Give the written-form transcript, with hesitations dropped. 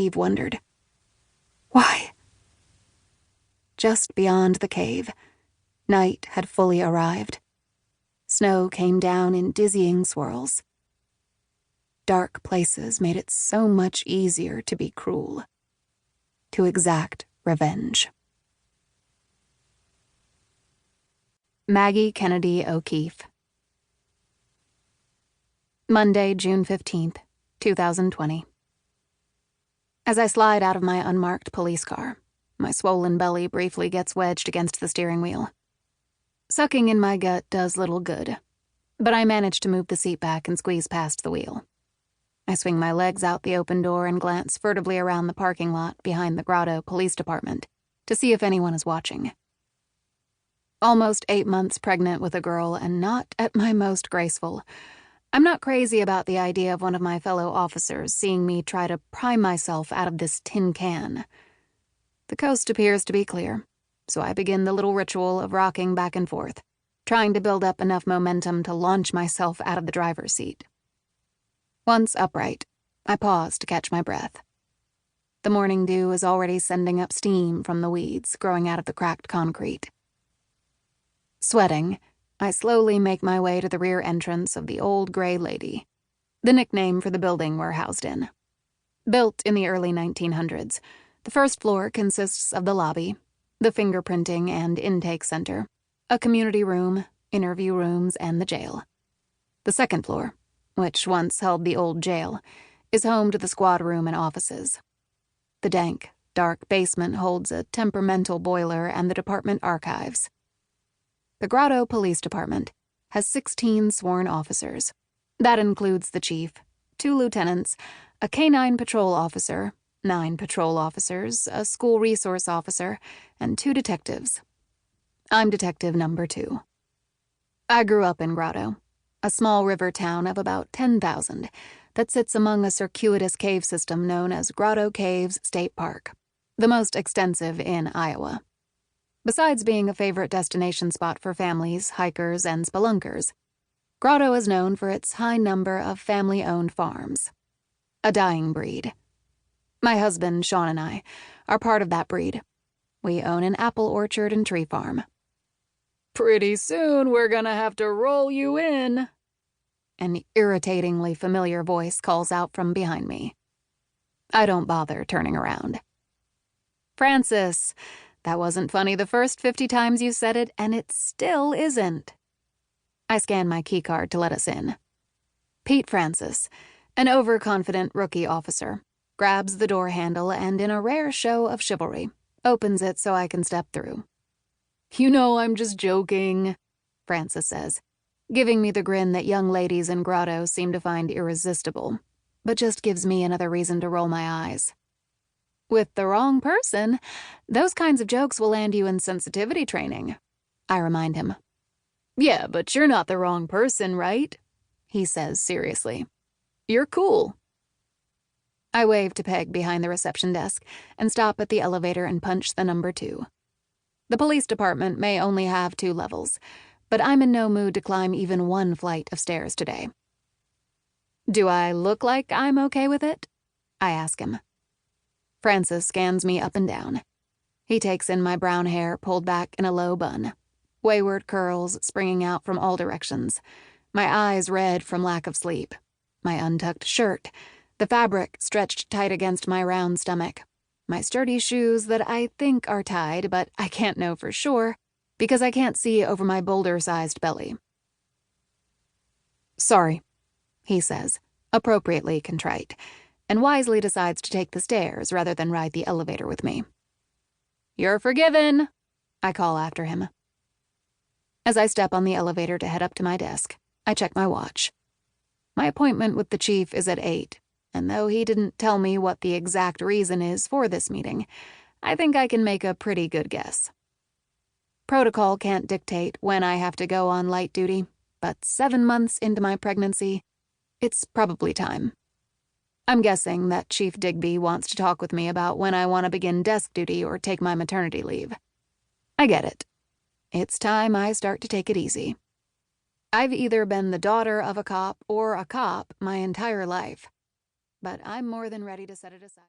Eve wondered. Why? Just beyond the cave, night had fully arrived. Snow came down in dizzying swirls. Dark places made it so much easier to be cruel, to exact revenge. Maggie Kennedy O'Keefe. Monday, June 15th, 2020. As I slide out of my unmarked police car, my swollen belly briefly gets wedged against the steering wheel. Sucking in my gut does little good, but I manage to move the seat back and squeeze past the wheel. I swing my legs out the open door and glance furtively around the parking lot behind the Grotto Police Department to see if anyone is watching. Almost 8 months pregnant with a girl and not at my most graceful, I'm not crazy about the idea of one of my fellow officers seeing me try to pry myself out of this tin can. The coast appears to be clear, so I begin the little ritual of rocking back and forth, trying to build up enough momentum to launch myself out of the driver's seat. Once upright, I pause to catch my breath. The morning dew is already sending up steam from the weeds growing out of the cracked concrete. Sweating, I slowly make my way to the rear entrance of the Old Gray Lady, the nickname for the building we're housed in. Built in the early 1900s, the first floor consists of the lobby, the fingerprinting and intake center, a community room, interview rooms, and the jail. The second floor, which once held the old jail, is home to the squad room and offices. The dank, dark basement holds a temperamental boiler and the department archives. The Grotto Police Department has 16 sworn officers. That includes the chief, 2 lieutenants, a canine patrol officer, 9 patrol officers, a school resource officer, and 2 detectives. I'm detective number 2. I grew up in Grotto, a small river town of about 10,000 that sits among a circuitous cave system known as Grotto Caves State Park, the most extensive in Iowa. Besides being a favorite destination spot for families, hikers, and spelunkers, Grotto is known for its high number of family-owned farms. A dying breed. My husband, Sean, and I are part of that breed. We own an apple orchard and tree farm. Pretty soon we're gonna have to roll you in, an irritatingly familiar voice calls out from behind me. I don't bother turning around. Francis, that wasn't funny the first 50 times you said it, and it still isn't. I scan my keycard to let us in. Pete Francis, an overconfident rookie officer, grabs the door handle and, in a rare show of chivalry, opens it so I can step through. You know I'm just joking, Francis says, giving me the grin that young ladies in Grotto seem to find irresistible, but just gives me another reason to roll my eyes. With the wrong person, those kinds of jokes will land you in sensitivity training, I remind him. Yeah, but you're not the wrong person, right? He says seriously. You're cool. I wave to Peg behind the reception desk and stop at the elevator and punch the number 2. The police department may only have 2 levels, but I'm in no mood to climb even 1 flight of stairs today. Do I look like I'm okay with it? I ask him. Francis scans me up and down. He takes in my brown hair pulled back in a low bun, wayward curls springing out from all directions, my eyes red from lack of sleep, my untucked shirt, the fabric stretched tight against my round stomach, my sturdy shoes that I think are tied, but I can't know for sure because I can't see over my boulder-sized belly. Sorry, he says, appropriately contrite, and wisely decides to take the stairs rather than ride the elevator with me. You're forgiven, I call after him. As I step on the elevator to head up to my desk, I check my watch. My appointment with the chief is at 8, and though he didn't tell me what the exact reason is for this meeting, I think I can make a pretty good guess. Protocol can't dictate when I have to go on light duty, but 7 months into my pregnancy, it's probably time. I'm guessing that Chief Digby wants to talk with me about when I want to begin desk duty or take my maternity leave. I get it. It's time I start to take it easy. I've either been the daughter of a cop or a cop my entire life, but I'm more than ready to set it aside.